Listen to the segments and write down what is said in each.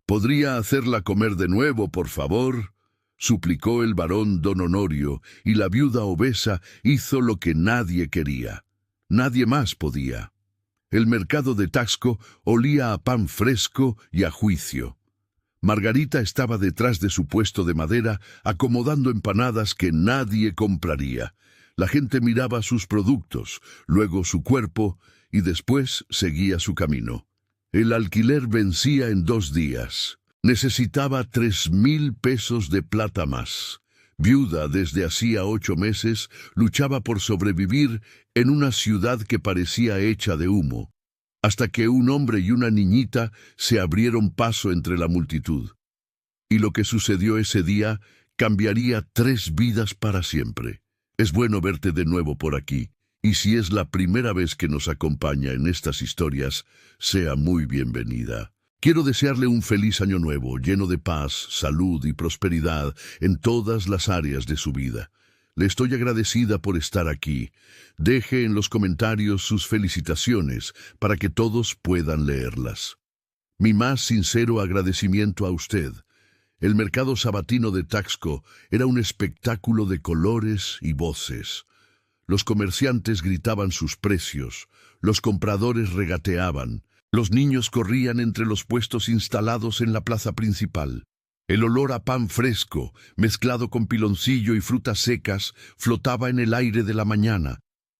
—¿Podría hacerla comer de nuevo, por favor? —suplicó el barón don Honorio, y la viuda obesa hizo lo que nadie quería. Nadie más podía. El mercado de Taxco olía a pan fresco y a juicio. Margarita estaba detrás de su puesto de madera, acomodando empanadas que nadie compraría. La gente miraba sus productos, luego su cuerpo, y después seguía su camino. El alquiler vencía en 2 días. Necesitaba 3,000 pesos de plata más. Viuda desde hacía 8 meses, luchaba por sobrevivir en una ciudad que parecía hecha de humo, hasta que un hombre y una niñita se abrieron paso entre la multitud. Y lo que sucedió ese día cambiaría 3 vidas para siempre. Es bueno verte de nuevo por aquí, y si es la primera vez que nos acompaña en estas historias, sea muy bienvenida. Quiero desearle un feliz año nuevo, lleno de paz, salud y prosperidad en todas las áreas de su vida. Le estoy agradecida por estar aquí. Deje en los comentarios sus felicitaciones para que todos puedan leerlas. Mi más sincero agradecimiento a usted. El mercado sabatino de Taxco era un espectáculo de colores y voces. Los comerciantes gritaban sus precios, los compradores regateaban, los niños corrían entre los puestos instalados en la plaza principal. El olor a pan fresco, mezclado con piloncillo y frutas secas, flotaba en el aire de la mañana,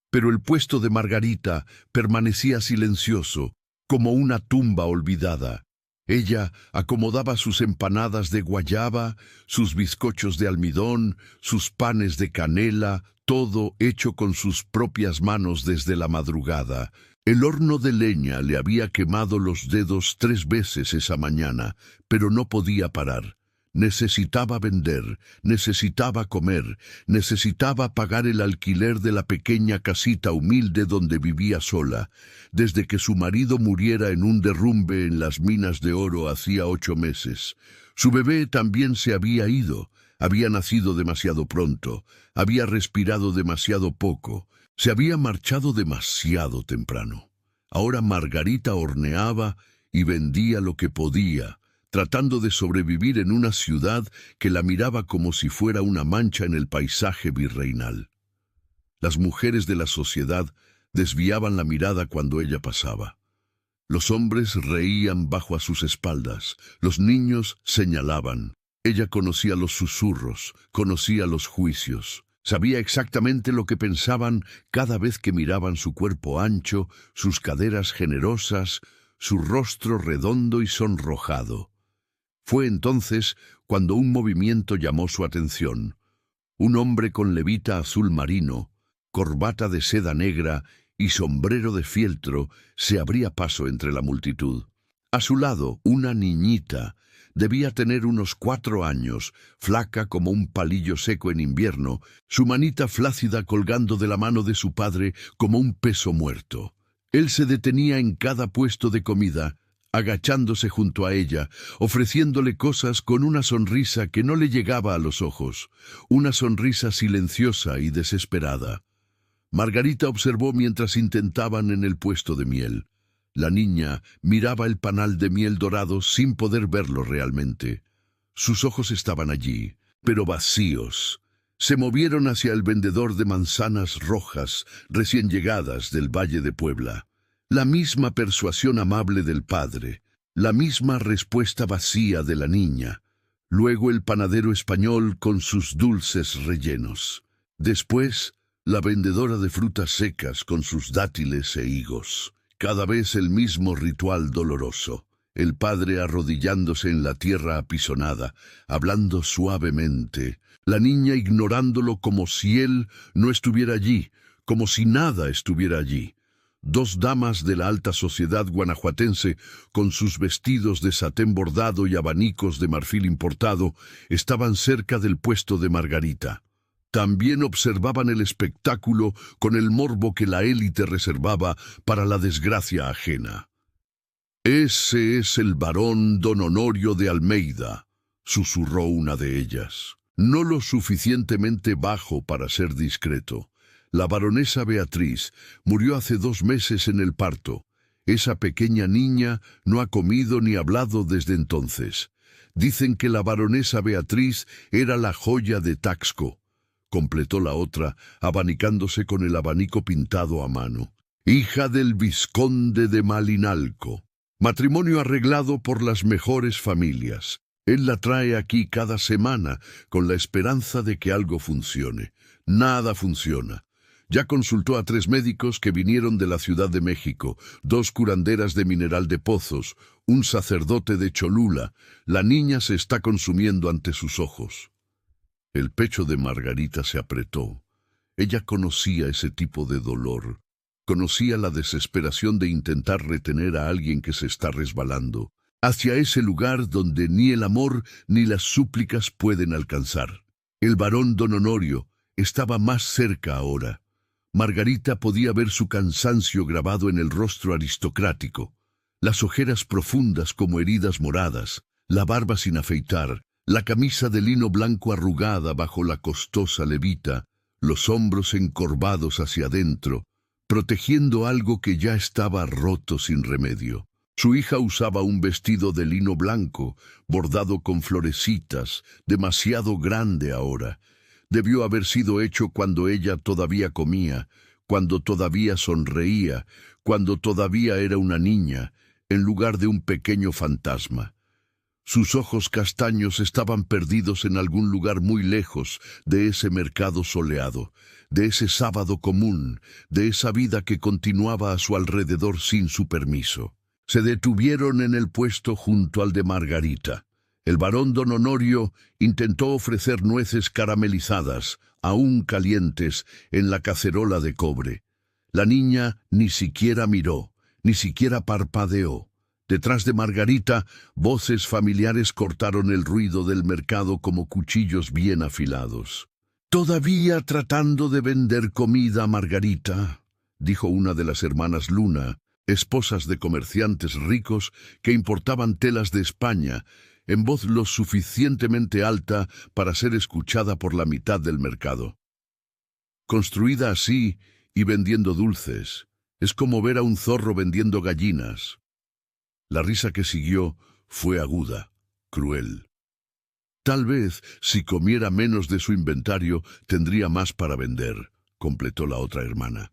pero el puesto de Margarita permanecía silencioso, como una tumba olvidada. Ella acomodaba sus empanadas de guayaba, sus bizcochos de almidón, sus panes de canela, todo hecho con sus propias manos desde la madrugada. El horno de leña le había quemado los dedos 3 veces esa mañana, pero no podía parar. Necesitaba vender, necesitaba comer, necesitaba pagar el alquiler de la pequeña casita humilde donde vivía sola, desde que su marido muriera en un derrumbe en las minas de oro hacía 8 meses. Su bebé también se había ido, había nacido demasiado pronto, había respirado demasiado poco, se había marchado demasiado temprano. Ahora Margarita horneaba y vendía lo que podía, tratando de sobrevivir en una ciudad que la miraba como si fuera una mancha en el paisaje virreinal. Las mujeres de la sociedad desviaban la mirada cuando ella pasaba. Los hombres reían bajo a sus espaldas, los niños señalaban. Ella conocía los susurros, conocía los juicios. Sabía exactamente lo que pensaban cada vez que miraban su cuerpo ancho, sus caderas generosas, su rostro redondo y sonrojado. Fue entonces cuando un movimiento llamó su atención. Un hombre con levita azul marino, corbata de seda negra y sombrero de fieltro se abría paso entre la multitud. A su lado, una niñita. Debía tener unos 4 años, flaca como un palillo seco en invierno, su manita flácida colgando de la mano de su padre como un peso muerto. Él se detenía en cada puesto de comida, agachándose junto a ella, ofreciéndole cosas con una sonrisa que no le llegaba a los ojos, una sonrisa silenciosa y desesperada. Margarita observó mientras intentaban en el puesto de miel. La niña miraba el panal de miel dorado sin poder verlo realmente. Sus ojos estaban allí, pero vacíos. Se movieron hacia el vendedor de manzanas rojas recién llegadas del Valle de Puebla. La misma persuasión amable del padre, la misma respuesta vacía de la niña. Luego el panadero español con sus dulces rellenos. Después, la vendedora de frutas secas con sus dátiles e higos. Cada vez el mismo ritual doloroso, el padre arrodillándose en la tierra apisonada, hablando suavemente, la niña ignorándolo como si él no estuviera allí, como si nada estuviera allí. 2 damas de la alta sociedad guanajuatense, con sus vestidos de satén bordado y abanicos de marfil importado, estaban cerca del puesto de Margarita. También observaban el espectáculo con el morbo que la élite reservaba para la desgracia ajena. «Ese es el barón don Honorio de Almeida», susurró una de ellas. No lo suficientemente bajo para ser discreto. La baronesa Beatriz murió hace 2 meses en el parto. Esa pequeña niña no ha comido ni hablado desde entonces. Dicen que la baronesa Beatriz era la joya de Taxco, completó la otra, abanicándose con el abanico pintado a mano. Hija del vizconde de Malinalco. Matrimonio arreglado por las mejores familias. Él la trae aquí cada semana con la esperanza de que algo funcione. Nada funciona. Ya consultó a 3 médicos que vinieron de la Ciudad de México, 2 curanderas de Mineral de Pozos, un sacerdote de Cholula. La niña se está consumiendo ante sus ojos. El pecho de Margarita se apretó. Ella conocía ese tipo de dolor. Conocía la desesperación de intentar retener a alguien que se está resbalando hacia ese lugar donde ni el amor ni las súplicas pueden alcanzar. El barón don Honorio estaba más cerca ahora. Margarita podía ver su cansancio grabado en el rostro aristocrático, las ojeras profundas como heridas moradas, la barba sin afeitar, la camisa de lino blanco arrugada bajo la costosa levita, los hombros encorvados hacia adentro, protegiendo algo que ya estaba roto sin remedio. Su hija usaba un vestido de lino blanco, bordado con florecitas, demasiado grande ahora. Debió haber sido hecho cuando ella todavía comía, cuando todavía sonreía, cuando todavía era una niña, en lugar de un pequeño fantasma. Sus ojos castaños estaban perdidos en algún lugar muy lejos de ese mercado soleado, de ese sábado común, de esa vida que continuaba a su alrededor sin su permiso. Se detuvieron en el puesto junto al de Margarita. El barón don Honorio intentó ofrecer nueces caramelizadas, aún calientes, en la cacerola de cobre. La niña ni siquiera miró, ni siquiera parpadeó. Detrás de Margarita, voces familiares cortaron el ruido del mercado como cuchillos bien afilados. «Todavía tratando de vender comida, Margarita», dijo una de las hermanas Luna, esposas de comerciantes ricos que importaban telas de España, en voz lo suficientemente alta para ser escuchada por la mitad del mercado. Construida así y vendiendo dulces, es como ver a un zorro vendiendo gallinas. La risa que siguió fue aguda, cruel. Tal vez, si comiera menos de su inventario, tendría más para vender, completó la otra hermana.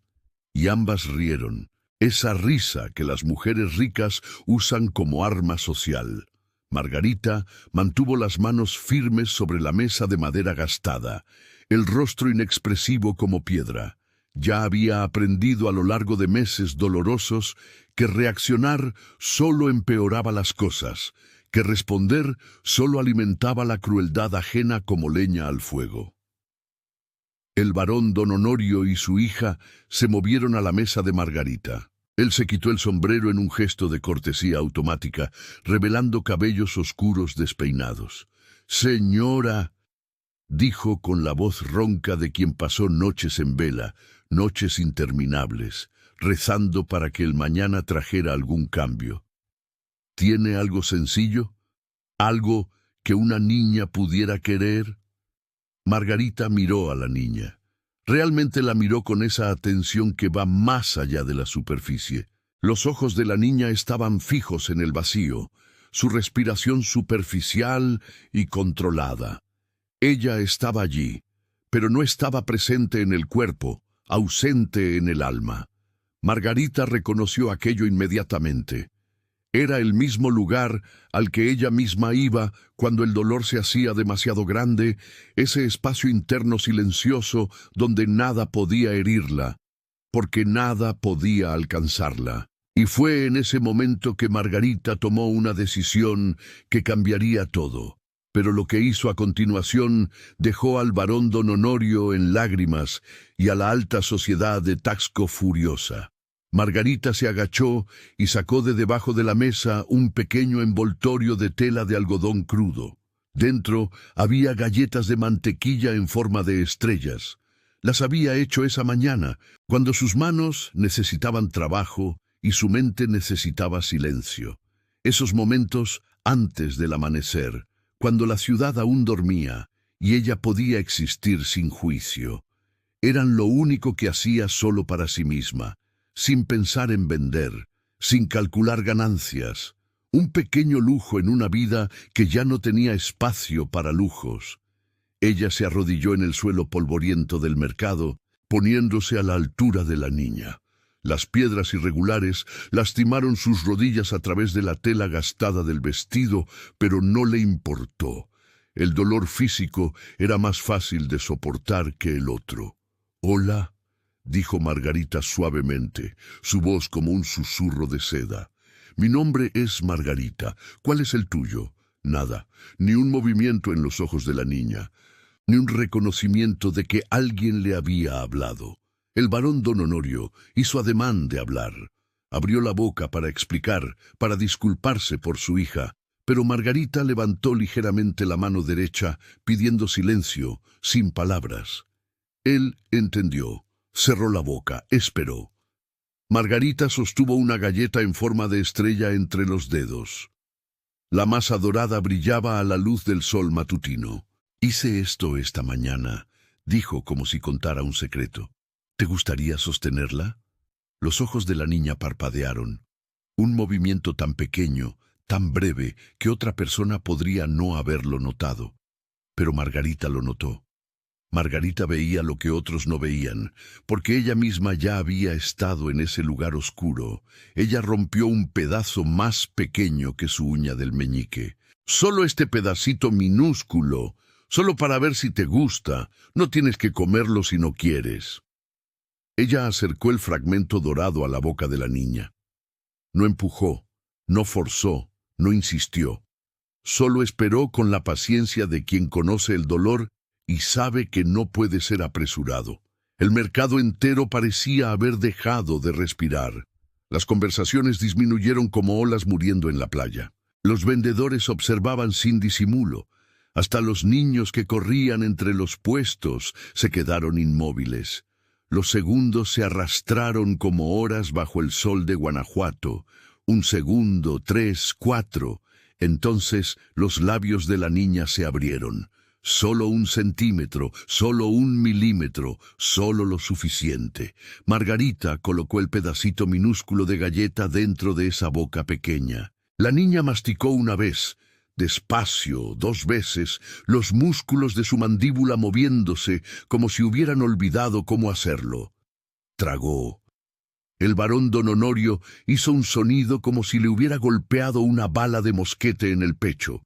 Y ambas rieron, esa risa que las mujeres ricas usan como arma social. Margarita mantuvo las manos firmes sobre la mesa de madera gastada, el rostro inexpresivo como piedra. Ya había aprendido a lo largo de meses dolorosos que reaccionar solo empeoraba las cosas, que responder solo alimentaba la crueldad ajena como leña al fuego. El barón don Honorio y su hija se movieron a la mesa de Margarita. Él se quitó el sombrero en un gesto de cortesía automática, revelando cabellos oscuros despeinados. «Señora», dijo con la voz ronca de quien pasó noches en vela, noches interminables, rezando para que el mañana trajera algún cambio. «¿Tiene algo sencillo? ¿Algo que una niña pudiera querer?» Margarita miró a la niña. Realmente la miró con esa atención que va más allá de la superficie. Los ojos de la niña estaban fijos en el vacío, su respiración superficial y controlada. Ella estaba allí, pero no estaba presente en el cuerpo, ausente en el alma. Margarita reconoció aquello inmediatamente. Era el mismo lugar al que ella misma iba cuando el dolor se hacía demasiado grande, ese espacio interno silencioso donde nada podía herirla, porque nada podía alcanzarla. Y fue en ese momento que Margarita tomó una decisión que cambiaría todo. Pero lo que hizo a continuación dejó al barón don Honorio en lágrimas y a la alta sociedad de Taxco furiosa. Margarita se agachó y sacó de debajo de la mesa un pequeño envoltorio de tela de algodón crudo. Dentro había galletas de mantequilla en forma de estrellas. Las había hecho esa mañana, cuando sus manos necesitaban trabajo y su mente necesitaba silencio. Esos momentos antes del amanecer, cuando la ciudad aún dormía y ella podía existir sin juicio, eran lo único que hacía solo para sí misma, sin pensar en vender, sin calcular ganancias, un pequeño lujo en una vida que ya no tenía espacio para lujos. Ella se arrodilló en el suelo polvoriento del mercado, poniéndose a la altura de la niña. Las piedras irregulares lastimaron sus rodillas a través de la tela gastada del vestido, pero no le importó. El dolor físico era más fácil de soportar que el otro. «Hola», dijo Margarita suavemente, su voz como un susurro de seda. «Mi nombre es Margarita. ¿Cuál es el tuyo?» Nada, ni un movimiento en los ojos de la niña, ni un reconocimiento de que alguien le había hablado. El barón don Honorio hizo ademán de hablar. Abrió la boca para explicar, para disculparse por su hija, pero Margarita levantó ligeramente la mano derecha, pidiendo silencio, sin palabras. Él entendió, cerró la boca, esperó. Margarita sostuvo una galleta en forma de estrella entre los dedos. La masa dorada brillaba a la luz del sol matutino. «Hice esto esta mañana», dijo como si contara un secreto. «¿Te gustaría sostenerla?» Los ojos de la niña parpadearon. Un movimiento tan pequeño, tan breve, que otra persona podría no haberlo notado. Pero Margarita lo notó. Margarita veía lo que otros no veían, porque ella misma ya había estado en ese lugar oscuro. Ella rompió un pedazo más pequeño que su uña del meñique. «Solo este pedacito minúsculo, solo para ver si te gusta. No tienes que comerlo si no quieres». Ella acercó el fragmento dorado a la boca de la niña. No empujó, no forzó, no insistió. Solo esperó con la paciencia de quien conoce el dolor y sabe que no puede ser apresurado. El mercado entero parecía haber dejado de respirar. Las conversaciones disminuyeron como olas muriendo en la playa. Los vendedores observaban sin disimulo. Hasta los niños que corrían entre los puestos se quedaron inmóviles. Los segundos se arrastraron como horas bajo el sol de Guanajuato. 1 segundo, 3, 4. Entonces los labios de la niña se abrieron. Solo 1 centímetro, solo 1 milímetro, solo lo suficiente. Margarita colocó el pedacito minúsculo de galleta dentro de esa boca pequeña. La niña masticó una vez, despacio, 2 veces, los músculos de su mandíbula moviéndose como si hubieran olvidado cómo hacerlo. Tragó. El barón don Honorio hizo un sonido como si le hubiera golpeado una bala de mosquete en el pecho.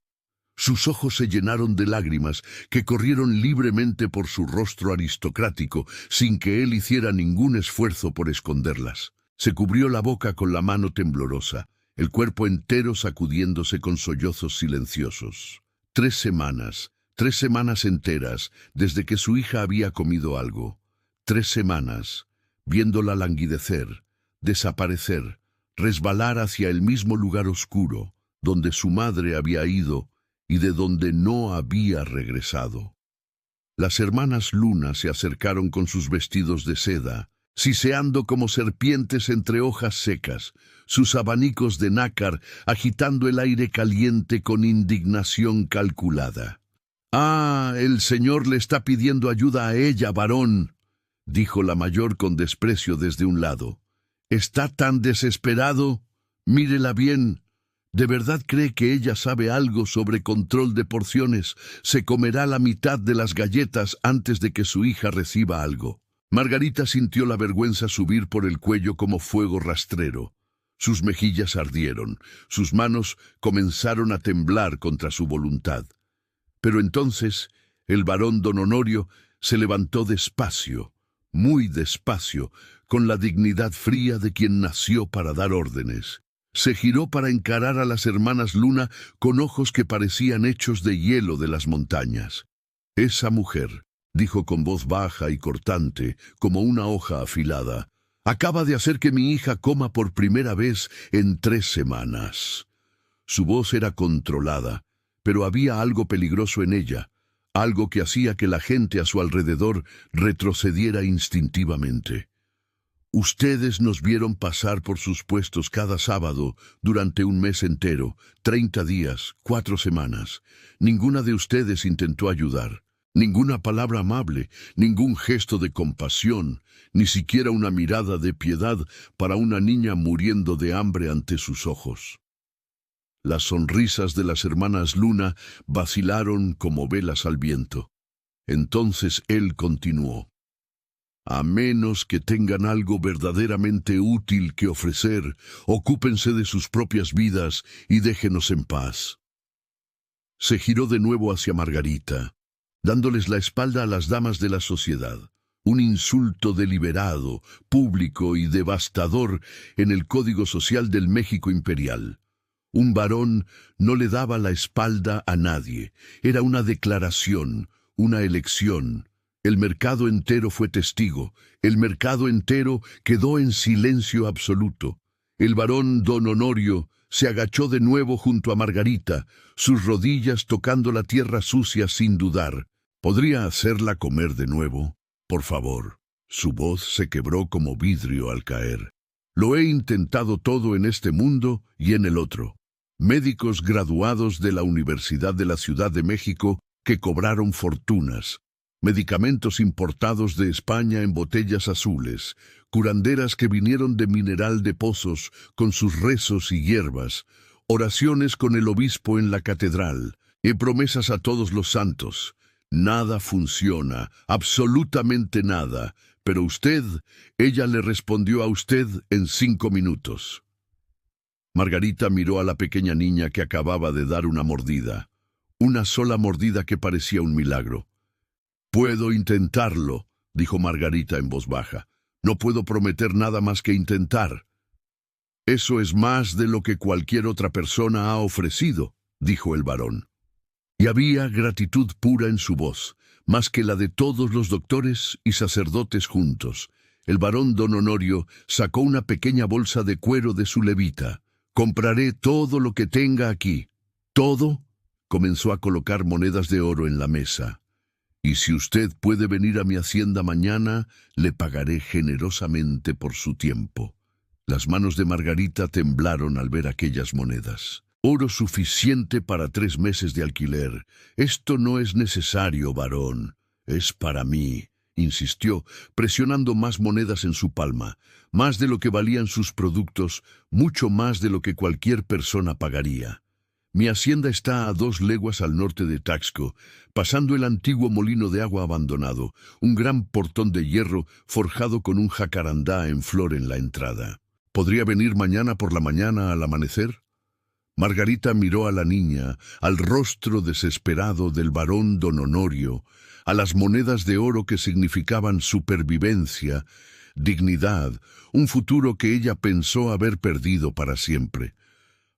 Sus ojos se llenaron de lágrimas que corrieron libremente por su rostro aristocrático, sin que él hiciera ningún esfuerzo por esconderlas. Se cubrió la boca con la mano temblorosa, el cuerpo entero sacudiéndose con sollozos silenciosos. 3 semanas, 3 semanas enteras, desde que su hija había comido algo. 3 semanas, viéndola languidecer, desaparecer, resbalar hacia el mismo lugar oscuro, donde su madre había ido y de donde no había regresado. Las hermanas Luna se acercaron con sus vestidos de seda, siseando como serpientes entre hojas secas, sus abanicos de nácar agitando el aire caliente con indignación calculada. «Ah, el señor le está pidiendo ayuda a ella, varón», dijo la mayor con desprecio desde un lado. «¿Está tan desesperado? Mírela bien. ¿De verdad cree que ella sabe algo sobre control de porciones? Se comerá la mitad de las galletas antes de que su hija reciba algo». Margarita sintió la vergüenza subir por el cuello como fuego rastrero. Sus mejillas ardieron, sus manos comenzaron a temblar contra su voluntad. Pero entonces el barón don Honorio se levantó despacio, muy despacio, con la dignidad fría de quien nació para dar órdenes. Se giró para encarar a las hermanas Luna con ojos que parecían hechos de hielo de las montañas. «Esa mujer», dijo con voz baja y cortante, como una hoja afilada, «acaba de hacer que mi hija coma por primera vez en 3 semanas». Su voz era controlada, pero había algo peligroso en ella, algo que hacía que la gente a su alrededor retrocediera instintivamente. «Ustedes nos vieron pasar por sus puestos cada sábado durante 1 mes entero, 30 días, 4 semanas. Ninguna de ustedes intentó ayudar. Ninguna palabra amable, ningún gesto de compasión, ni siquiera una mirada de piedad para una niña muriendo de hambre ante sus ojos. Las sonrisas de las hermanas Luna vacilaron como velas al viento. Entonces él continuó: a menos que tengan algo verdaderamente útil que ofrecer, ocúpense de sus propias vidas y déjenos en paz. Se giró de nuevo hacia Margarita, dándoles la espalda a las damas de la sociedad. Un insulto deliberado, público y devastador en el Código Social del México imperial. Un varón no le daba la espalda a nadie. Era una declaración, una elección. El mercado entero fue testigo. El mercado entero quedó en silencio absoluto. El varón don Honorio se agachó de nuevo junto a Margarita, sus rodillas tocando la tierra sucia sin dudar. ¿Podría hacerla comer de nuevo? Por favor. Su voz se quebró como vidrio al caer. Lo he intentado todo en este mundo y en el otro. Médicos graduados de la Universidad de la Ciudad de México que cobraron fortunas. Medicamentos importados de España en botellas azules. Curanderas que vinieron de Mineral de Pozos con sus rezos y hierbas. Oraciones con el obispo en la catedral. Y promesas a todos los santos. Nada funciona, absolutamente nada. Pero usted, ella le respondió a usted en 5 minutos. Margarita miró a la pequeña niña que acababa de dar una mordida. Una sola mordida que parecía un milagro. «Puedo intentarlo», dijo Margarita en voz baja. «No puedo prometer nada más que intentar». «Eso es más de lo que cualquier otra persona ha ofrecido», dijo el varón. Y había gratitud pura en su voz, más que la de todos los doctores y sacerdotes juntos. El varón don Honorio sacó una pequeña bolsa de cuero de su levita. «Compraré todo lo que tenga aquí». «¿Todo?» Comenzó a colocar monedas de oro en la mesa. «Y si usted puede venir a mi hacienda mañana, le pagaré generosamente por su tiempo». Las manos de Margarita temblaron al ver aquellas monedas. «Oro suficiente para 3 meses de alquiler. Esto no es necesario, varón. Es para mí», insistió, presionando más monedas en su palma. Más de lo que valían sus productos, mucho más de lo que cualquier persona pagaría. «Mi hacienda está a 2 leguas al norte de Taxco, pasando el antiguo molino de agua abandonado, un gran portón de hierro forjado con un jacarandá en flor en la entrada. ¿Podría venir mañana por la mañana al amanecer?» Margarita miró a la niña, al rostro desesperado del varón don Honorio, a las monedas de oro que significaban supervivencia, dignidad, un futuro que ella pensó haber perdido para siempre.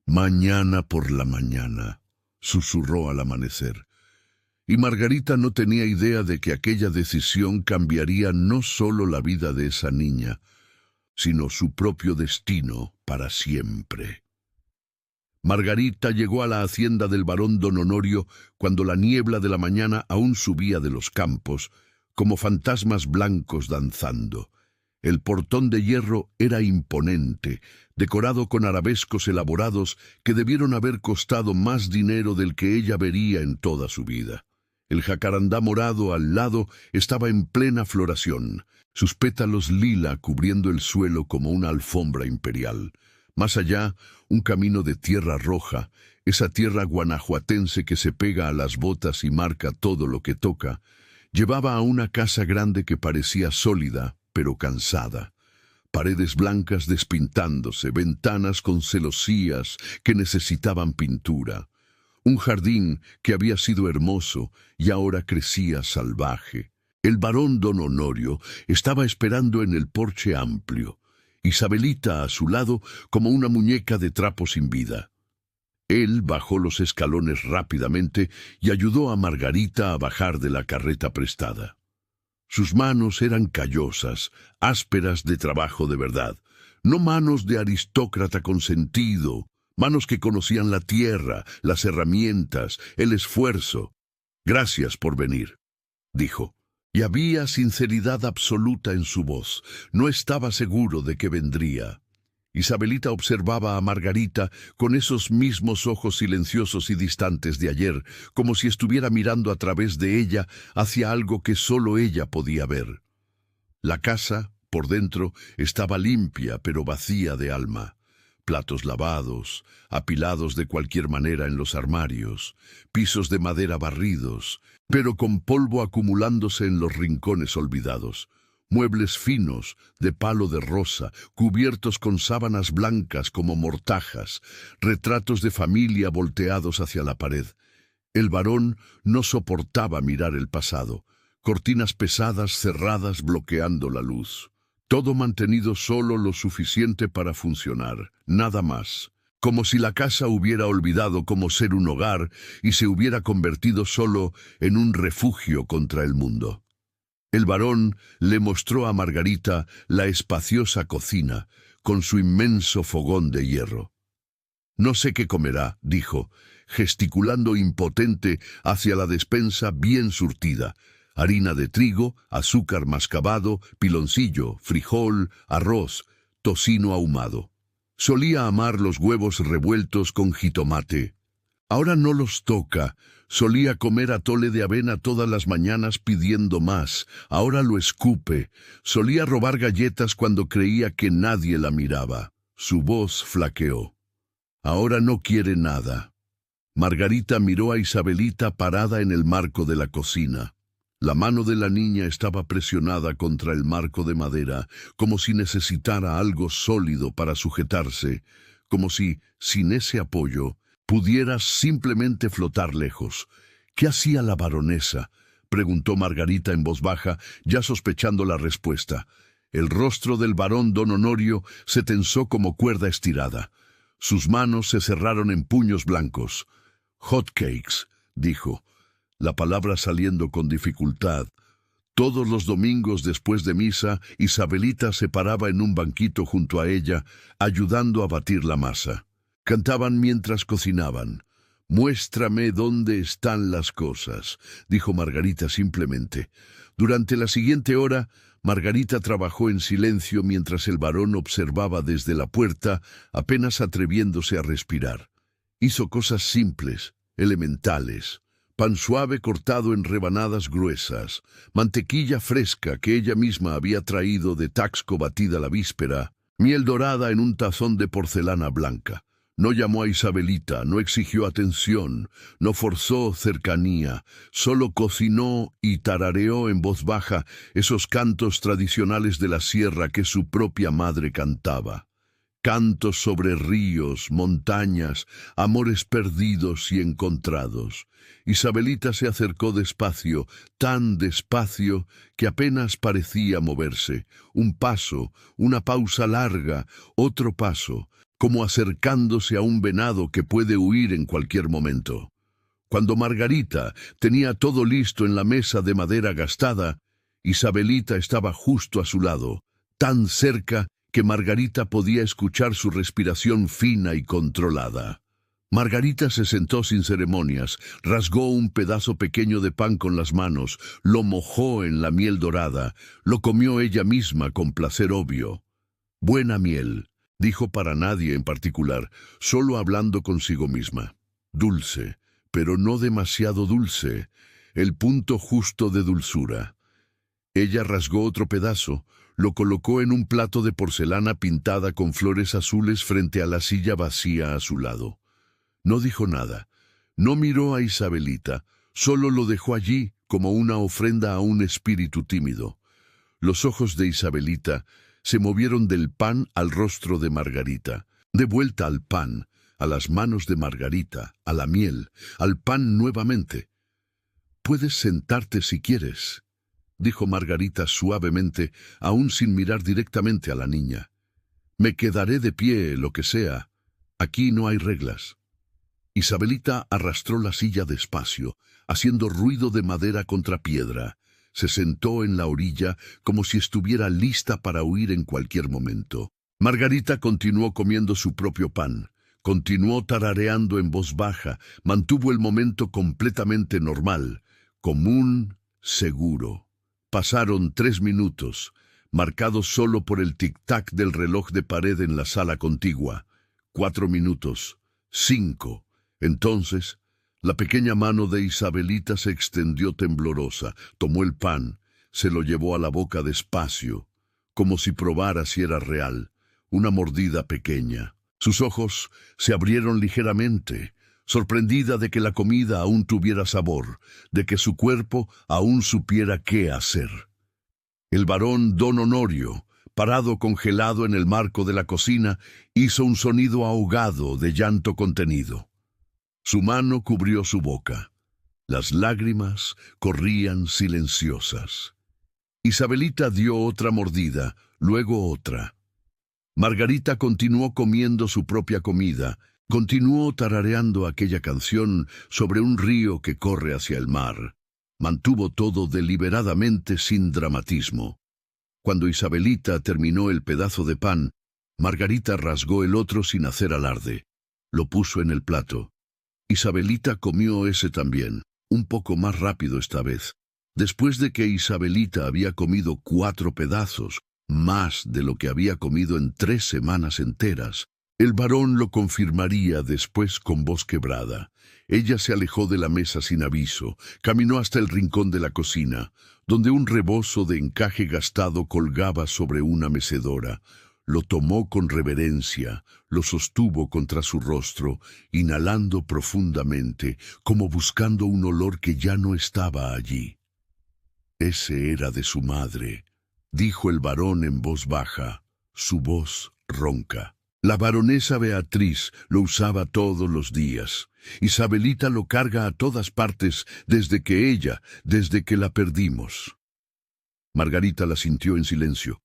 «Mañana por la mañana», susurró al amanecer. Y Margarita no tenía idea de que aquella decisión cambiaría no solo la vida de esa niña, sino su propio destino para siempre. Margarita llegó a la hacienda del varón don Honorio cuando la niebla de la mañana aún subía de los campos, como fantasmas blancos danzando. El portón de hierro era imponente, decorado con arabescos elaborados que debieron haber costado más dinero del que ella vería en toda su vida. El jacarandá morado al lado estaba en plena floración, sus pétalos lila cubriendo el suelo como una alfombra imperial. Más allá, un camino de tierra roja, esa tierra guanajuatense que se pega a las botas y marca todo lo que toca, llevaba a una casa grande que parecía sólida, pero cansada. Paredes blancas despintándose, ventanas con celosías que necesitaban pintura. Un jardín que había sido hermoso y ahora crecía salvaje. El varón don Honorio estaba esperando en el porche amplio. Isabelita a su lado como una muñeca de trapo sin vida. Él bajó los escalones rápidamente y ayudó a Margarita a bajar de la carreta prestada. Sus manos eran callosas, ásperas de trabajo de verdad, no manos de aristócrata consentido, manos que conocían la tierra, las herramientas, el esfuerzo. «Gracias por venir», dijo. Y había sinceridad absoluta en su voz. No estaba seguro de que vendría. Isabelita observaba a Margarita con esos mismos ojos silenciosos y distantes de ayer, como si estuviera mirando a través de ella hacia algo que solo ella podía ver. La casa, por dentro, estaba limpia pero vacía de alma. Platos lavados, apilados de cualquier manera en los armarios, pisos de madera barridos, pero con polvo acumulándose en los rincones olvidados. Muebles finos, de palo de rosa, cubiertos con sábanas blancas como mortajas, retratos de familia volteados hacia la pared. El varón no soportaba mirar el pasado, cortinas pesadas cerradas bloqueando la luz. Todo mantenido solo lo suficiente para funcionar, nada más. Como si la casa hubiera olvidado cómo ser un hogar y se hubiera convertido solo en un refugio contra el mundo. El varón le mostró a Margarita la espaciosa cocina, con su inmenso fogón de hierro. «No sé qué comerá», dijo, gesticulando impotente hacia la despensa bien surtida. Harina de trigo, azúcar mascabado, piloncillo, frijol, arroz, tocino ahumado. Solía amar los huevos revueltos con jitomate. Ahora no los toca. Solía comer atole de avena todas las mañanas pidiendo más. Ahora lo escupe. Solía robar galletas cuando creía que nadie la miraba. Su voz flaqueó. Ahora no quiere nada. Margarita miró a Isabelita parada en el marco de la cocina. La mano de la niña estaba presionada contra el marco de madera, como si necesitara algo sólido para sujetarse, como si, sin ese apoyo, pudiera simplemente flotar lejos. «¿Qué hacía la baronesa?», preguntó Margarita en voz baja, ya sospechando la respuesta. El rostro del barón don Honorio se tensó como cuerda estirada. Sus manos se cerraron en puños blancos. «Hot cakes», dijo, la palabra saliendo con dificultad. Todos los domingos después de misa, Isabelita se paraba en un banquito junto a ella, ayudando a batir la masa. Cantaban mientras cocinaban. «Muéstrame dónde están las cosas», dijo Margarita simplemente. Durante la siguiente hora, Margarita trabajó en silencio mientras el varón observaba desde la puerta, apenas atreviéndose a respirar. Hizo cosas simples, elementales. Pan suave cortado en rebanadas gruesas, mantequilla fresca que ella misma había traído de Taxco batida la víspera, miel dorada en un tazón de porcelana blanca. No llamó a Isabelita, no exigió atención, no forzó cercanía, solo cocinó y tarareó en voz baja esos cantos tradicionales de la sierra que su propia madre cantaba. Cantos sobre ríos, montañas, amores perdidos y encontrados. Isabelita se acercó despacio, tan despacio que apenas parecía moverse. Un paso, una pausa larga, otro paso, como acercándose a un venado que puede huir en cualquier momento. Cuando Margarita tenía todo listo en la mesa de madera gastada, Isabelita estaba justo a su lado, tan cerca que Margarita podía escuchar su respiración fina y controlada. Margarita se sentó sin ceremonias, rasgó un pedazo pequeño de pan con las manos, lo mojó en la miel dorada, lo comió ella misma con placer obvio. «Buena miel», dijo para nadie en particular, solo hablando consigo misma. «Dulce, pero no demasiado dulce, el punto justo de dulzura». Ella rasgó otro pedazo, lo colocó en un plato de porcelana pintada con flores azules frente a la silla vacía a su lado. No dijo nada, no miró a Isabelita, solo lo dejó allí como una ofrenda a un espíritu tímido. Los ojos de Isabelita se movieron del pan al rostro de Margarita, de vuelta al pan, a las manos de Margarita, a la miel, al pan nuevamente. «Puedes sentarte si quieres», dijo Margarita suavemente, aún sin mirar directamente a la niña. «Me quedaré de pie, lo que sea. Aquí no hay reglas». Isabelita arrastró la silla despacio, haciendo ruido de madera contra piedra. Se sentó en la orilla como si estuviera lista para huir en cualquier momento. Margarita continuó comiendo su propio pan. Continuó tarareando en voz baja, mantuvo el momento completamente normal, común, seguro. Pasaron 3 minutos. marcado solo por el tic-tac del reloj de pared en la sala contigua. 4 minutos. 5. Entonces, la pequeña mano de Isabelita se extendió temblorosa, tomó el pan, se lo llevó a la boca despacio, como si probara si era real, una mordida pequeña. Sus ojos se abrieron ligeramente, sorprendida de que la comida aún tuviera sabor, de que su cuerpo aún supiera qué hacer. El varón don Honorio, parado congelado en el marco de la cocina, hizo un sonido ahogado de llanto contenido. Su mano cubrió su boca. Las lágrimas corrían silenciosas. Isabelita dio otra mordida, luego otra. Margarita continuó comiendo su propia comida, continuó tarareando aquella canción sobre un río que corre hacia el mar. Mantuvo todo deliberadamente sin dramatismo. Cuando Isabelita terminó el pedazo de pan, Margarita rasgó el otro sin hacer alarde. Lo puso en el plato. Isabelita comió ese también, un poco más rápido esta vez. Después de que Isabelita había comido 4 pedazos, más de lo que había comido en 3 semanas enteras, el varón lo confirmaría después con voz quebrada. Ella se alejó de la mesa sin aviso, caminó hasta el rincón de la cocina, donde un rebozo de encaje gastado colgaba sobre una mecedora. Lo tomó con reverencia, lo sostuvo contra su rostro, inhalando profundamente, como buscando un olor que ya no estaba allí. Ese era de su madre, dijo el varón en voz baja, su voz ronca. La baronesa Beatriz lo usaba todos los días. Isabelita lo carga a todas partes desde que la perdimos. Margarita la sintió en silencio.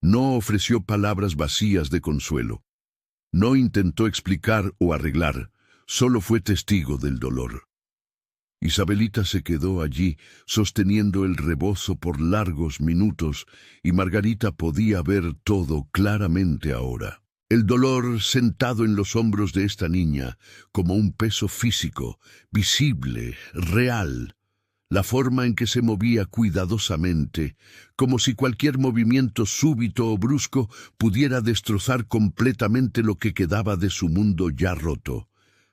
No ofreció palabras vacías de consuelo. No intentó explicar o arreglar, solo fue testigo del dolor. Isabelita se quedó allí, sosteniendo el rebozo por largos minutos, y Margarita podía ver todo claramente ahora. El dolor sentado en los hombros de esta niña, como un peso físico, visible, real. La forma en que se movía cuidadosamente, como si cualquier movimiento súbito o brusco pudiera destrozar completamente lo que quedaba de su mundo ya roto.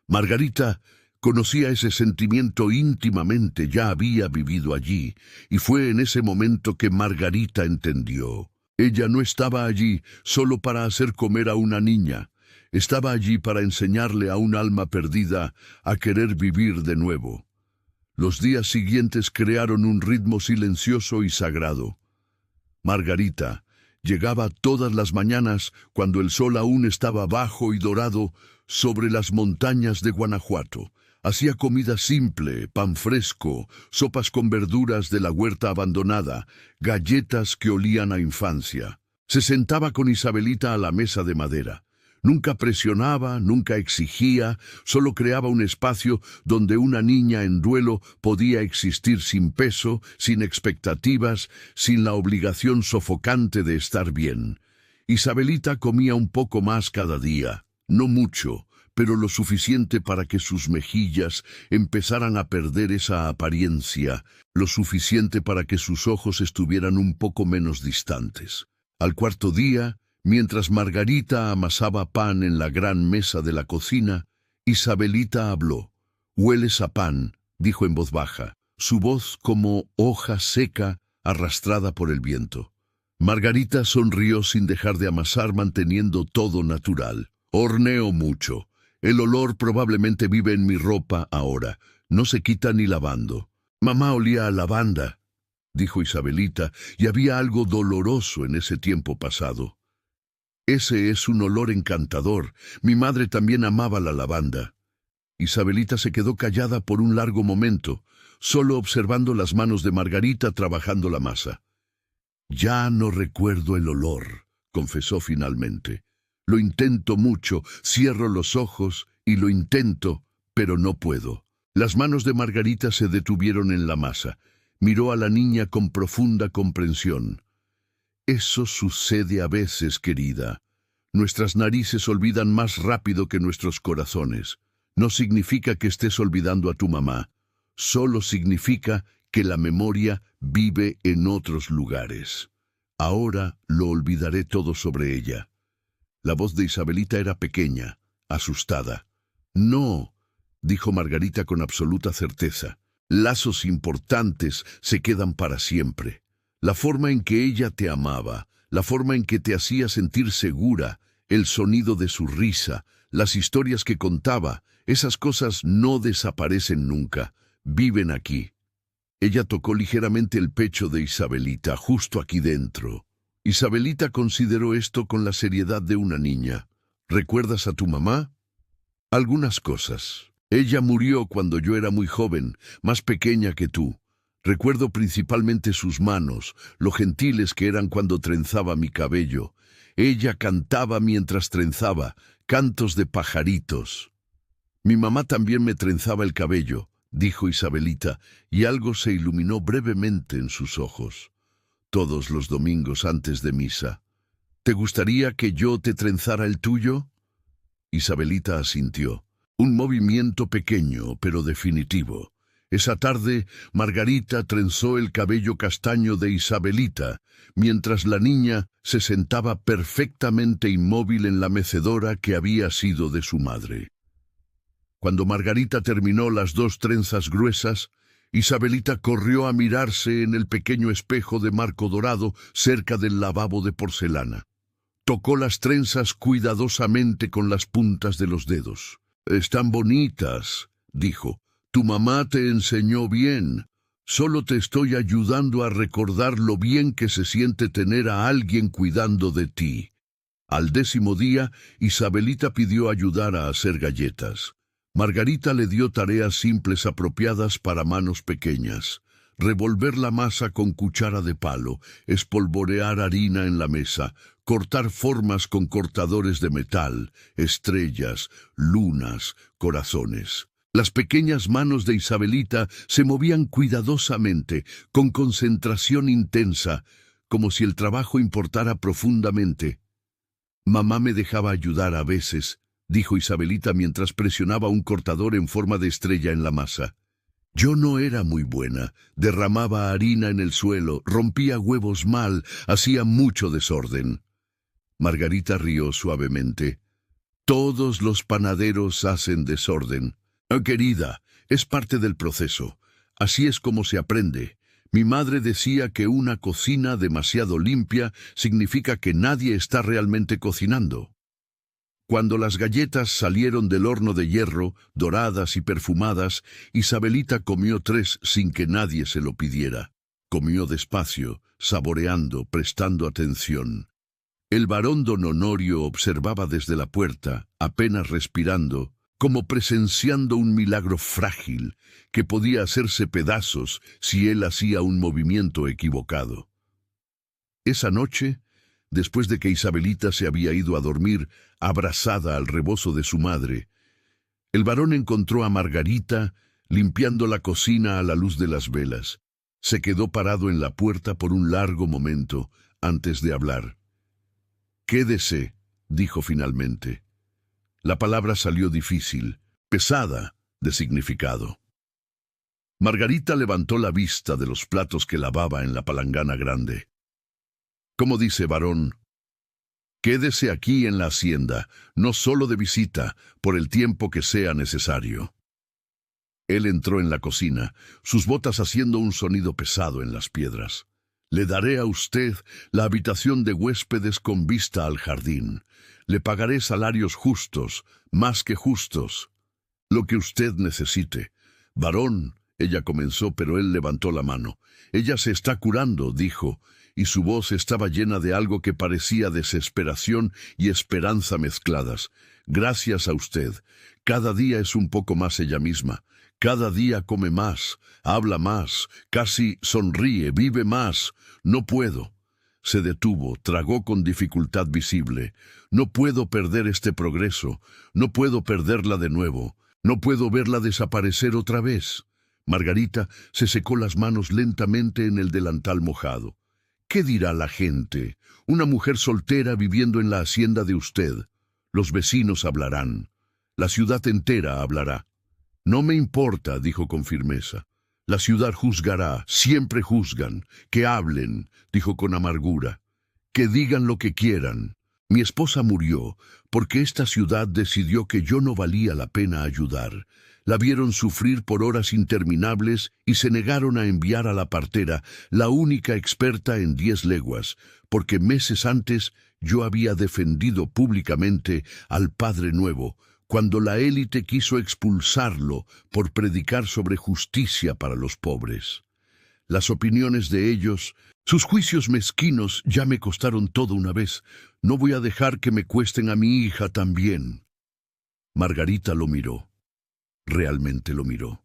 Margarita conocía ese sentimiento íntimamente, ya había vivido allí, y fue en ese momento que Margarita entendió. Ella no estaba allí solo para hacer comer a una niña, estaba allí para enseñarle a un alma perdida a querer vivir de nuevo. Los días siguientes crearon un ritmo silencioso y sagrado. Margarita llegaba todas las mañanas cuando el sol aún estaba bajo y dorado sobre las montañas de Guanajuato. Hacía comida simple, pan fresco, sopas con verduras de la huerta abandonada, galletas que olían a infancia. Se sentaba con Isabelita a la mesa de madera. Nunca presionaba, nunca exigía, solo creaba un espacio donde una niña en duelo podía existir sin peso, sin expectativas, sin la obligación sofocante de estar bien. Isabelita comía un poco más cada día, no mucho, pero lo suficiente para que sus mejillas empezaran a perder esa apariencia, lo suficiente para que sus ojos estuvieran un poco menos distantes. Al 4.º día, mientras Margarita amasaba pan en la gran mesa de la cocina, Isabelita habló. «Hueles a pan», dijo en voz baja, su voz como hoja seca arrastrada por el viento. Margarita sonrió sin dejar de amasar, manteniendo todo natural. «Horneo mucho. El olor probablemente vive en mi ropa ahora. No se quita ni lavando». «Mamá olía a lavanda», dijo Isabelita, y había algo doloroso en ese tiempo pasado. «Ese es un olor encantador. Mi madre también amaba la lavanda». Isabelita se quedó callada por un largo momento, solo observando las manos de Margarita trabajando la masa. «Ya no recuerdo el olor», confesó finalmente. «Lo intento mucho, cierro los ojos y lo intento, pero no puedo». Las manos de Margarita se detuvieron en la masa. Miró a la niña con profunda comprensión. «Eso sucede a veces, querida. Nuestras narices olvidan más rápido que nuestros corazones. No significa que estés olvidando a tu mamá. Solo significa que la memoria vive en otros lugares». Ahora lo olvidaré todo sobre ella. La voz de Isabelita era pequeña, asustada. No, dijo Margarita con absoluta certeza. Lazos importantes se quedan para siempre. La forma en que ella te amaba, la forma en que te hacía sentir segura, el sonido de su risa, las historias que contaba, esas cosas no desaparecen nunca, viven aquí. Ella tocó ligeramente el pecho de Isabelita, justo aquí dentro. Isabelita consideró esto con la seriedad de una niña. ¿Recuerdas a tu mamá? Algunas cosas. Ella murió cuando yo era muy joven, más pequeña que tú. Recuerdo principalmente sus manos, lo gentiles que eran cuando trenzaba mi cabello. Ella cantaba mientras trenzaba, cantos de pajaritos. Mi mamá también me trenzaba el cabello, dijo Isabelita, y algo se iluminó brevemente en sus ojos. Todos los domingos antes de misa. ¿Te gustaría que yo te trenzara el tuyo? Isabelita asintió. Un movimiento pequeño, pero definitivo. Esa tarde, Margarita trenzó el cabello castaño de Isabelita, mientras la niña se sentaba perfectamente inmóvil en la mecedora que había sido de su madre. Cuando Margarita terminó las 2 trenzas gruesas, Isabelita corrió a mirarse en el pequeño espejo de marco dorado cerca del lavabo de porcelana. Tocó las trenzas cuidadosamente con las puntas de los dedos. «Están bonitas», dijo. «Tu mamá te enseñó bien. Solo te estoy ayudando a recordar lo bien que se siente tener a alguien cuidando de ti». Al 10º día, Isabelita pidió ayudar a hacer galletas. Margarita le dio tareas simples apropiadas para manos pequeñas. Revolver la masa con cuchara de palo, espolvorear harina en la mesa, cortar formas con cortadores de metal, estrellas, lunas, corazones. Las pequeñas manos de Isabelita se movían cuidadosamente, con concentración intensa, como si el trabajo importara profundamente. «Mamá me dejaba ayudar a veces», dijo Isabelita mientras presionaba un cortador en forma de estrella en la masa. «Yo no era muy buena, derramaba harina en el suelo, rompía huevos mal, hacía mucho desorden». Margarita rió suavemente. «Todos los panaderos hacen desorden. Querida, es parte del proceso. Así es como se aprende. Mi madre decía que una cocina demasiado limpia significa que nadie está realmente cocinando». Cuando las galletas salieron del horno de hierro, doradas y perfumadas, Isabelita comió 3 sin que nadie se lo pidiera. Comió despacio, saboreando, prestando atención. El barón don Honorio observaba desde la puerta, apenas respirando, como presenciando un milagro frágil que podía hacerse pedazos si él hacía un movimiento equivocado. Esa noche, después de que Isabelita se había ido a dormir, abrazada al rebozo de su madre, el barón encontró a Margarita limpiando la cocina a la luz de las velas. Se quedó parado en la puerta por un largo momento antes de hablar. «Quédese», dijo finalmente. La palabra salió difícil, pesada de significado. Margarita levantó la vista de los platos que lavaba en la palangana grande. «¿Cómo dice, varón? Quédese aquí en la hacienda, no solo de visita, por el tiempo que sea necesario». Él entró en la cocina, sus botas haciendo un sonido pesado en las piedras. «Le daré a usted la habitación de huéspedes con vista al jardín. Le pagaré salarios justos, más que justos. Lo que usted necesite. Varón», ella comenzó, pero él levantó la mano. «Ella se está curando», dijo, y su voz estaba llena de algo que parecía desesperación y esperanza mezcladas. «Gracias a usted. Cada día es un poco más ella misma. Cada día come más, habla más, casi sonríe, vive más. No puedo». Se detuvo, tragó con dificultad visible. «No puedo perder este progreso. No puedo perderla de nuevo. No puedo verla desaparecer otra vez». Margarita se secó las manos lentamente en el delantal mojado. «¿Qué dirá la gente? Una mujer soltera viviendo en la hacienda de usted. Los vecinos hablarán. La ciudad entera hablará». «No me importa», dijo con firmeza. «La ciudad juzgará, siempre juzgan. Que hablen», dijo con amargura. Que digan lo que quieran. Mi esposa murió porque esta ciudad decidió que yo no valía la pena ayudar. La vieron sufrir por horas interminables y se negaron a enviar a la partera, la única experta en 10 leguas, porque meses antes yo había defendido públicamente al Padre Nuevo, cuando la élite quiso expulsarlo por predicar sobre justicia para los pobres. Las opiniones de ellos, sus juicios mezquinos ya me costaron todo una vez. No voy a dejar que me cuesten a mi hija también. Margarita lo miró. Realmente lo miró.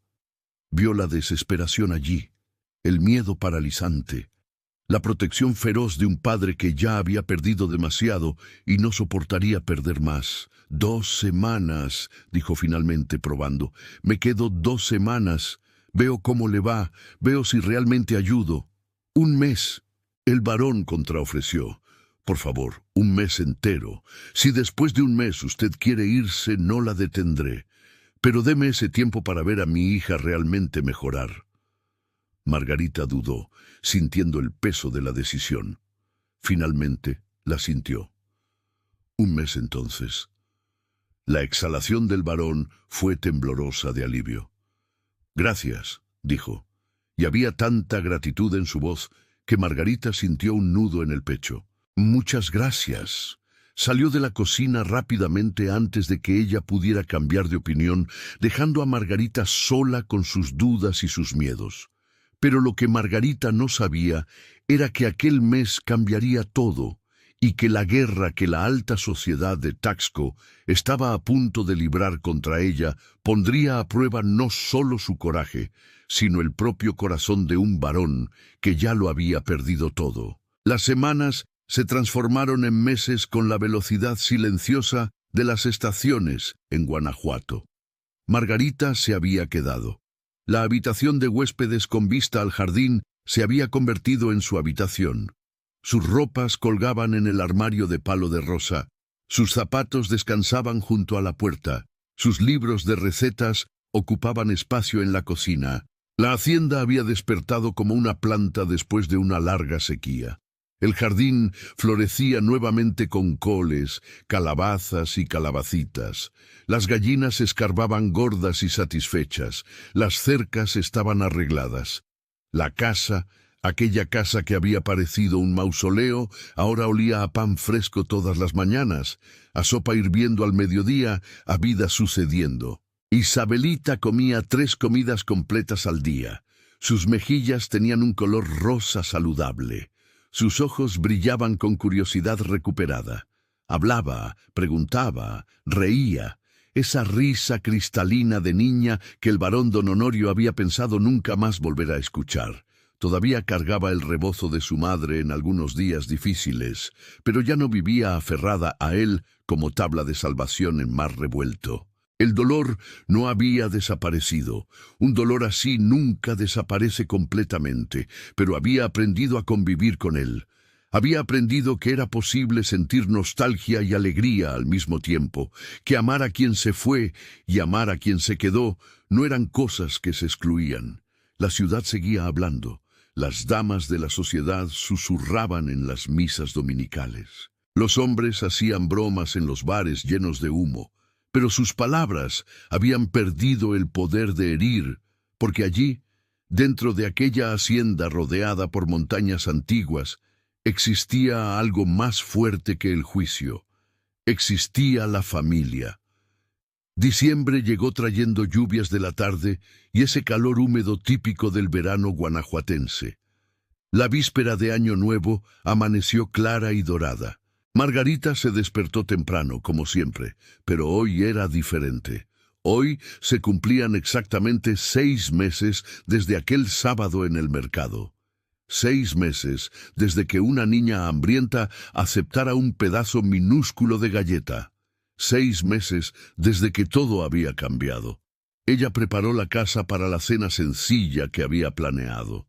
Vio la desesperación allí, el miedo paralizante, la protección feroz de un padre que ya había perdido demasiado y no soportaría perder más. 2 semanas, dijo finalmente probando. Me quedo 2 semanas. Veo cómo le va, veo si realmente ayudo. 1 mes. El varón contraofreció. Por favor, 1 mes entero. Si después de 1 mes usted quiere irse, no la detendré. Pero deme ese tiempo para ver a mi hija realmente mejorar. Margarita dudó, sintiendo el peso de la decisión. Finalmente, la sintió. 1 mes entonces. La exhalación del varón fue temblorosa de alivio. Gracias, dijo, y había tanta gratitud en su voz que Margarita sintió un nudo en el pecho. Muchas gracias. Salió de la cocina rápidamente antes de que ella pudiera cambiar de opinión, dejando a Margarita sola con sus dudas y sus miedos. Pero lo que Margarita no sabía era que aquel mes cambiaría todo y que la guerra que la alta sociedad de Taxco estaba a punto de librar contra ella pondría a prueba no solo su coraje, sino el propio corazón de un varón que ya lo había perdido todo. Las semanas se transformaron en meses con la velocidad silenciosa de las estaciones en Guanajuato. Margarita se había quedado. La habitación de huéspedes con vista al jardín se había convertido en su habitación. Sus ropas colgaban en el armario de palo de rosa, sus zapatos descansaban junto a la puerta, sus libros de recetas ocupaban espacio en la cocina. La hacienda había despertado como una planta después de una larga sequía. El jardín florecía nuevamente con coles, calabazas y calabacitas. Las gallinas escarbaban gordas y satisfechas. Las cercas estaban arregladas. La casa, aquella casa que había parecido un mausoleo, ahora olía a pan fresco todas las mañanas, a sopa hirviendo al mediodía, a vida sucediendo. Isabelita comía 3 comidas completas al día. Sus mejillas tenían un color rosa saludable. Sus ojos brillaban con curiosidad recuperada. Hablaba, preguntaba, reía. Esa risa cristalina de niña que el varón don Honorio había pensado nunca más volver a escuchar. Todavía cargaba el rebozo de su madre en algunos días difíciles, pero ya no vivía aferrada a él como tabla de salvación en mar revuelto. El dolor no había desaparecido. Un dolor así nunca desaparece completamente, pero había aprendido a convivir con él. Había aprendido que era posible sentir nostalgia y alegría al mismo tiempo, que amar a quien se fue y amar a quien se quedó no eran cosas que se excluían. La ciudad seguía hablando. Las damas de la sociedad susurraban en las misas dominicales. Los hombres hacían bromas en los bares llenos de humo. Pero sus palabras habían perdido el poder de herir, porque allí, dentro de aquella hacienda rodeada por montañas antiguas, existía algo más fuerte que el juicio. Existía la familia. Diciembre llegó trayendo lluvias de la tarde y ese calor húmedo típico del verano guanajuatense. La víspera de Año Nuevo amaneció clara y dorada. Margarita se despertó temprano, como siempre, pero hoy era diferente. Hoy se cumplían exactamente 6 meses desde aquel sábado en el mercado. 6 meses desde que una niña hambrienta aceptara un pedazo minúsculo de galleta. 6 meses desde que todo había cambiado. Ella preparó la casa para la cena sencilla que había planeado.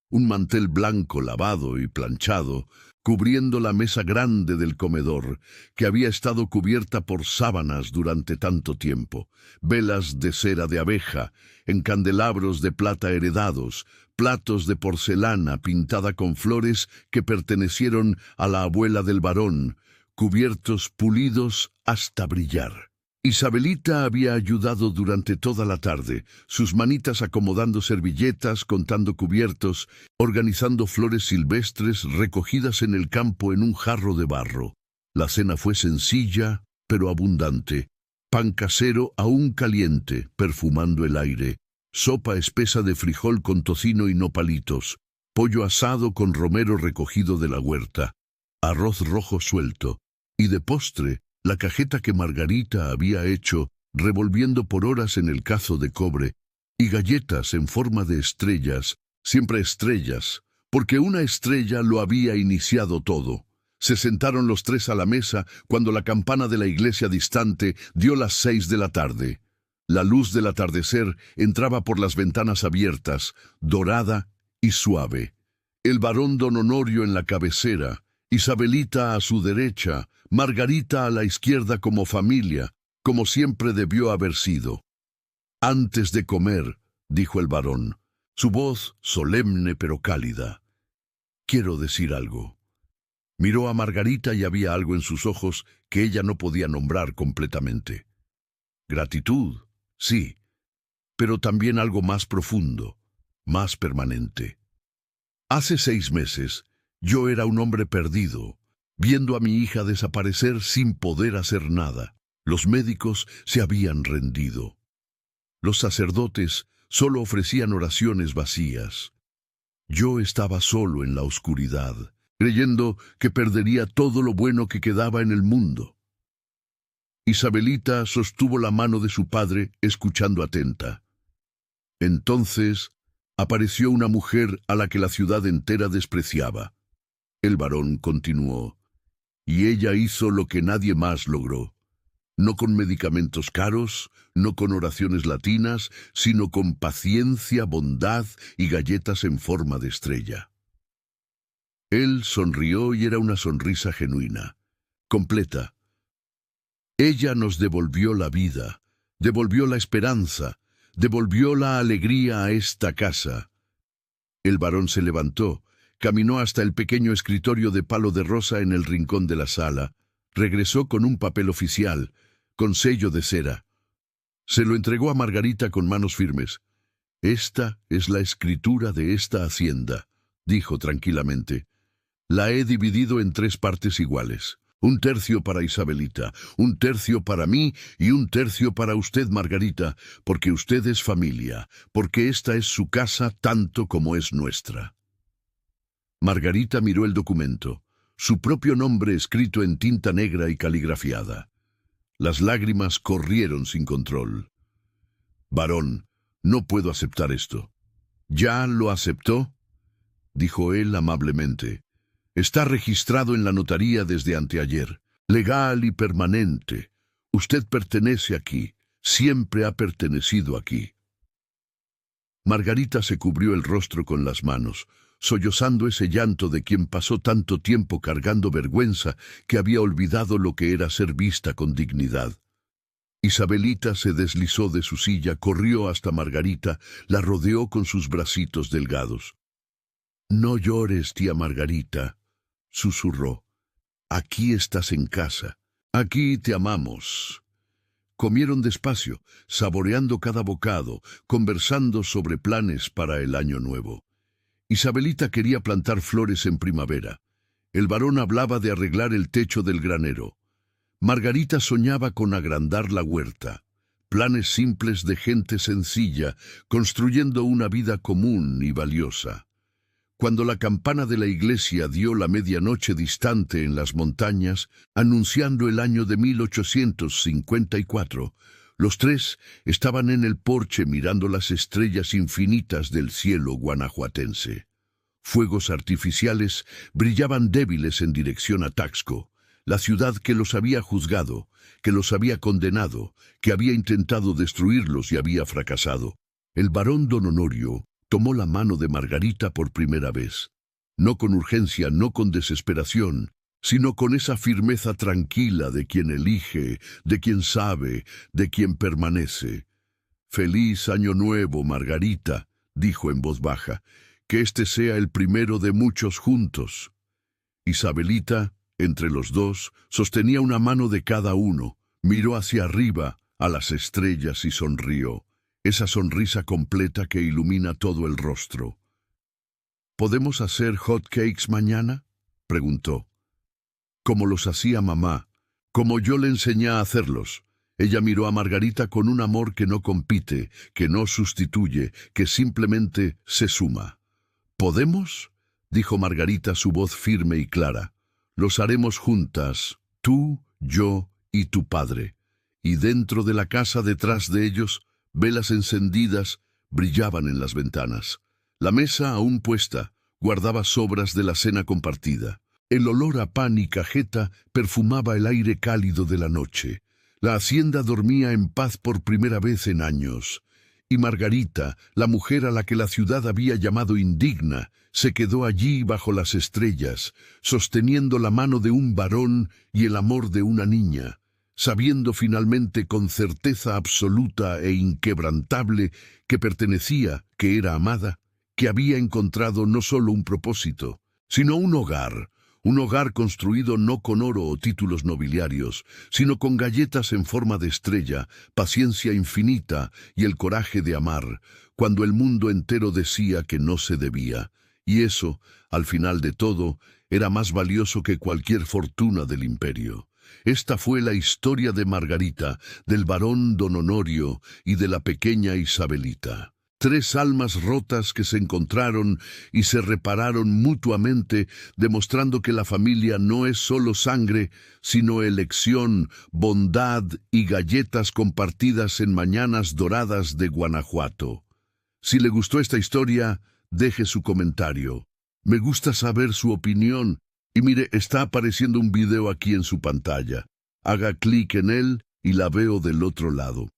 Un mantel blanco lavado y planchado, cubriendo la mesa grande del comedor, que había estado cubierta por sábanas durante tanto tiempo, velas de cera de abeja, en candelabros de plata heredados, platos de porcelana pintada con flores que pertenecieron a la abuela del varón, cubiertos pulidos hasta brillar. Isabelita había ayudado durante toda la tarde, sus manitas acomodando servilletas, contando cubiertos, organizando flores silvestres recogidas en el campo en un jarro de barro. La cena fue sencilla, pero abundante. Pan casero aún caliente, perfumando el aire. Sopa espesa de frijol con tocino y nopalitos. Pollo asado con romero recogido de la huerta. Arroz rojo suelto. Y de postre, la cajeta que Margarita había hecho, revolviendo por horas en el cazo de cobre, y galletas en forma de estrellas, siempre estrellas, porque una estrella lo había iniciado todo. Se sentaron los tres a la mesa cuando la campana de la iglesia distante dio las 6 de la tarde. La luz del atardecer entraba por las ventanas abiertas, dorada y suave. El varón don Honorio en la cabecera, Isabelita a su derecha, Margarita a la izquierda como familia, como siempre debió haber sido. «Antes de comer», dijo el varón, su voz solemne pero cálida, «quiero decir algo». Miró a Margarita y había algo en sus ojos que ella no podía nombrar completamente. Gratitud, sí, pero también algo más profundo, más permanente. Hace 6 meses, yo era un hombre perdido, viendo a mi hija desaparecer sin poder hacer nada. Los médicos se habían rendido. Los sacerdotes solo ofrecían oraciones vacías. Yo estaba solo en la oscuridad, creyendo que perdería todo lo bueno que quedaba en el mundo. Isabelita sostuvo la mano de su padre, escuchando atenta. Entonces apareció una mujer a la que la ciudad entera despreciaba. El varón continuó. Y ella hizo lo que nadie más logró. No con medicamentos caros, no con oraciones latinas, sino con paciencia, bondad y galletas en forma de estrella. Él sonrió y era una sonrisa genuina, completa. Ella nos devolvió la vida, devolvió la esperanza, devolvió la alegría a esta casa. El varón se levantó, caminó hasta el pequeño escritorio de palo de rosa en el rincón de la sala, regresó con un papel oficial, con sello de cera. Se lo entregó a Margarita con manos firmes. «Esta es la escritura de esta hacienda», dijo tranquilamente. «La he dividido en 3 partes iguales. 1/3 para Isabelita, 1/3 para mí y 1/3 para usted, Margarita, porque usted es familia, porque esta es su casa tanto como es nuestra». Margarita miró el documento, su propio nombre escrito en tinta negra y caligrafiada. Las lágrimas corrieron sin control. «Varón, no puedo aceptar esto». «¿Ya lo aceptó?», dijo él amablemente. «Está registrado en la notaría desde anteayer, legal y permanente. Usted pertenece aquí, siempre ha pertenecido aquí». Margarita se cubrió el rostro con las manos, sollozando ese llanto de quien pasó tanto tiempo cargando vergüenza que había olvidado lo que era ser vista con dignidad. Isabelita se deslizó de su silla, corrió hasta Margarita, la rodeó con sus bracitos delgados. «No llores, tía Margarita», susurró. «Aquí estás en casa. Aquí te amamos». Comieron despacio, saboreando cada bocado, conversando sobre planes para el año nuevo. Isabelita quería plantar flores en primavera. El varón hablaba de arreglar el techo del granero. Margarita soñaba con agrandar la huerta. Planes simples de gente sencilla, construyendo una vida común y valiosa. Cuando la campana de la iglesia dio la medianoche distante en las montañas, anunciando el año de 1854, los tres estaban en el porche mirando las estrellas infinitas del cielo guanajuatense. Fuegos artificiales brillaban débiles en dirección a Taxco, la ciudad que los había juzgado, que los había condenado, que había intentado destruirlos y había fracasado. El varón don Honorio tomó la mano de Margarita por primera vez. no con urgencia, no con desesperación, sino con esa firmeza tranquila de quien elige, de quien sabe, de quien permanece. «Feliz Año Nuevo, Margarita», dijo en voz baja, «que este sea el primero de muchos juntos». Isabelita, entre los dos, sostenía una mano de cada uno, miró hacia arriba, a las estrellas y sonrió, esa sonrisa completa que ilumina todo el rostro. «¿Podemos hacer hot cakes mañana?», preguntó. «Como los hacía mamá, como yo le enseñé a hacerlos». Ella miró a Margarita con un amor que no compite, que no sustituye, que simplemente se suma. «¿Podemos?», dijo Margarita, su voz firme y clara. «Los haremos juntas, tú, yo y tu padre». Y dentro de la casa, detrás de ellos, velas encendidas brillaban en las ventanas. La mesa, aún puesta, guardaba sobras de la cena compartida. El olor a pan y cajeta perfumaba el aire cálido de la noche. La hacienda dormía en paz por primera vez en años. Y Margarita, la mujer a la que la ciudad había llamado indigna, se quedó allí bajo las estrellas, sosteniendo la mano de un varón y el amor de una niña, sabiendo finalmente con certeza absoluta e inquebrantable que pertenecía, que era amada, que había encontrado no solo un propósito, sino un hogar construido no con oro o títulos nobiliarios, sino con galletas en forma de estrella, paciencia infinita y el coraje de amar, cuando el mundo entero decía que no se debía. Y eso, al final de todo, era más valioso que cualquier fortuna del imperio. Esta fue la historia de Margarita, del barón don Honorio y de la pequeña Isabelita. 3 almas rotas que se encontraron y se repararon mutuamente, demostrando que la familia no es solo sangre, sino elección, bondad y galletas compartidas en mañanas doradas de Guanajuato. Si le gustó esta historia, deje su comentario. Me gusta saber su opinión. Y mire, está apareciendo un video aquí en su pantalla. Haga clic en él y la veo del otro lado.